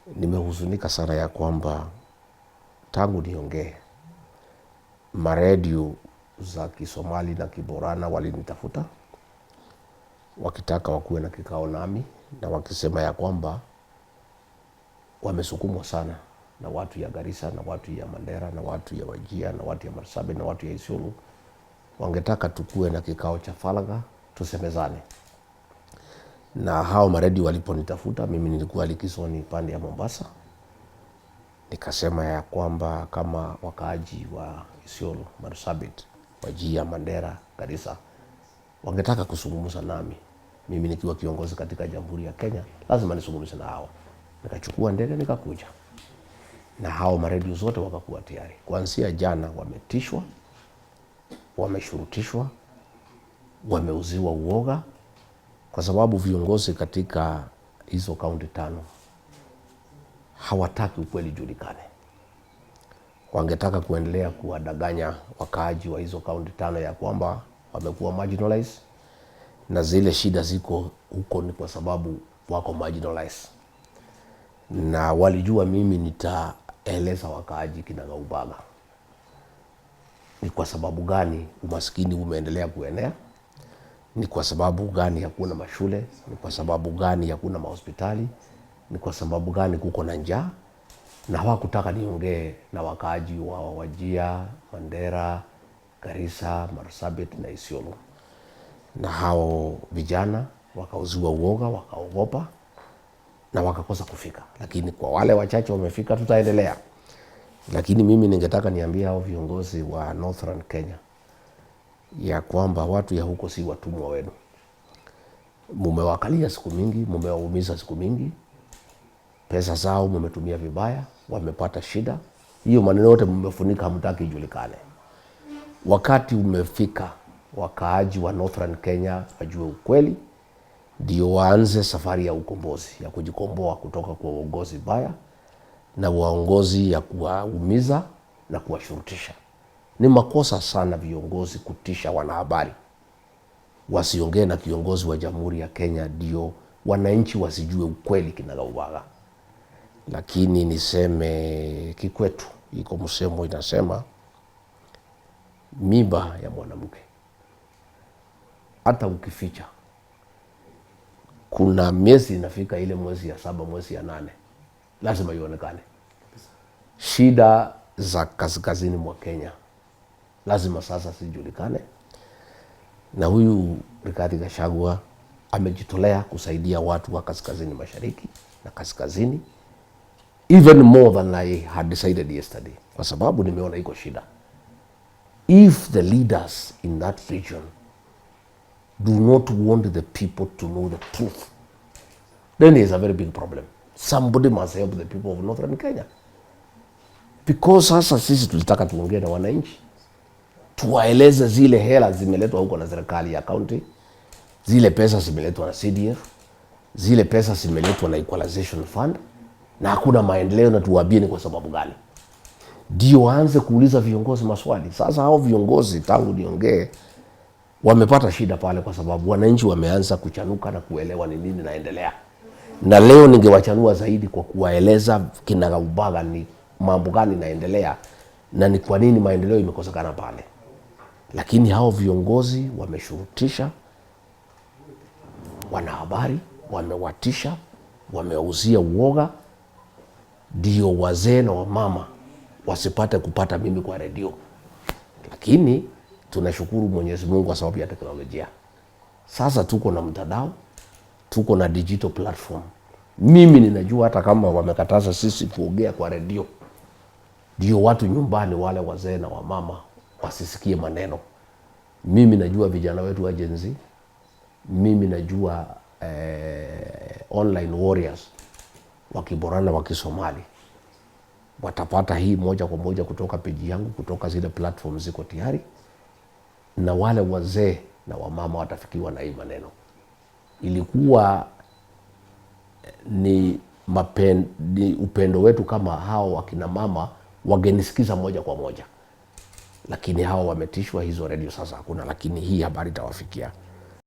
Nimehuzunika sana ya kwamba tangu niongee maredio za Kisomali na Kiborana walinitafuta wakitaka wakuwe na kikao nami, na wakisema ya kwamba wamesukumwa sana na watu ya Garissa na watu ya Mandera na watu ya Wajir na watu ya Marsabit na watu ya Isiolo, wangetaka tukuwe na kikao cha faragha tusemezane. Na hao maredio waliponitafuta, mimi nilikuwa likizoni pande ya Mombasa, nikasema ya kwamba kama wakaaji wa Isiolo, Marsabit, Wajir, Mandera, Garissa wangetaka kuzungumza nami, mimi nikiwa kiongozi katika Jamhuri ya Kenya, lazima nizungumze na hao. Nikachukua ndege nikakuja, na hao maredio zote wakakuwa tayari. Kuanzia jana wametishwa, wameshurutishwa, wameuziwa uoga, kwa sababu viongozi katika hizo kaunti 5 hawataki ukweli julikane. Wangetaka kuendelea kuwadanganya wakaaji wa hizo kaunti 5 ya kwamba wamekuwa marginalized, na zile shida ziko huko ni kwa sababu wako marginalized. Na walijua mimi nitaeleza wakaaji kinagaubaga ni kwa sababu gani umaskini umeendelea kuenea, ni kwa sababu gani hakuna mashule, ni kwa sababu gani hakuna mahospitali, ni kwa sababu gani kuko na njaa. Na hawakutaka niongee na wakaaji wa Wajir, Mandera, Garissa, Marsabit na Isiolo. Na hao vijana wakauziwa uoga, wakaogopa na wakakosa kufika. Lakini kwa wale wachache wamefika, tutaendelea. Lakini mimi ningetaka niambie hao viongozi wa Northern Kenya ya kwamba watu ya huko si watumwa wenu. Mumewakalia siku mingi, mumewaumiza siku mingi, pesa zao mumetumia vibaya, wamepata shida. Hiyo maneno yote mumefunika, hamtaki ijulikane. Wakati umefika wakaaji wa Northern Kenya wajue ukweli, ndio waanze safari ya ukombozi, ya kujikomboa kutoka kwa uongozi baya na uongozi ya kuwaumiza na kuwashurutisha. Ni makosa sana viongozi kutisha wanahabari. Wasiongee na kiongozi wa Jamhuri ya Kenya ndio wananchi wasijue ukweli kinagaubaga. Lakini niseme kikwetu, iko msemo inasema mimba ya mwanamke hata ukificha, kuna miezi inafika, ile mwezi ya 7, mwezi ya 8 lazima ionekane. Shida za kaskazini mwa Kenya lazima sasa sijulikane. Na huyu Rigathi Gachagua amejitolea kusaidia watu wa kaskazini mashariki na kaskazini, even more than I had decided yesterday, kwa sababu nimeona iko shida. If the leaders in that region do not want the people to know the truth, then there is a very big problem. Somebody must help the people of Northern Kenya. Because sasa sisi tulitaka tuongee na wananchi, tuwaeleze zile hela zimeletwa huko na serikali ya county, zile pesa zimeletwa na CDF, zile pesa zimeletwa na Equalization Fund, na hakuna maendeleo, na tuwaambie ni kwa sababu gani. Ndio waanze kuuliza viongozi maswali. Sasa hao viongozi tangu niongee wamepata shida pale, kwa sababu wananchi wameanza kuchanuka na kuelewa ni nini naendelea. Na leo ningewachanua zaidi kwa kuwaeleza kinagaubaga ni mambo gani naendelea na ni kwa nini maendeleo imekosekana pale. Lakini hao viongozi wameshurutisha wanahabari, wamewatisha, wameuzia uoga, ndio wazee na wamama wasipate kupata mimi kwa redio. Lakini tunashukuru Mwenyezi Mungu kwa sababu ya teknolojia. Sasa tuko na mtandao, tuko na digital platform. Mimi ninajua hata kama wamekataza sisi kuongea kwa redio, ndio watu nyumbani wale wazee na wamama wasisikie maneno. Mimi najua vijana wetu wa Gen Z, mimi najua online warriors wa Kiborana wa Kisomali watapata hii moja kwa moja kutoka peji yangu, kutoka zile platform ziko tayari, na wale wazee na wamama watafikiwa na hii maneno. Ilikuwa ni upendo wetu kama hao wakina mama wagenisikiza moja kwa moja, lakini hao wametishwa, hizo redio sasa hakuna. Lakini hii habari itawafikia.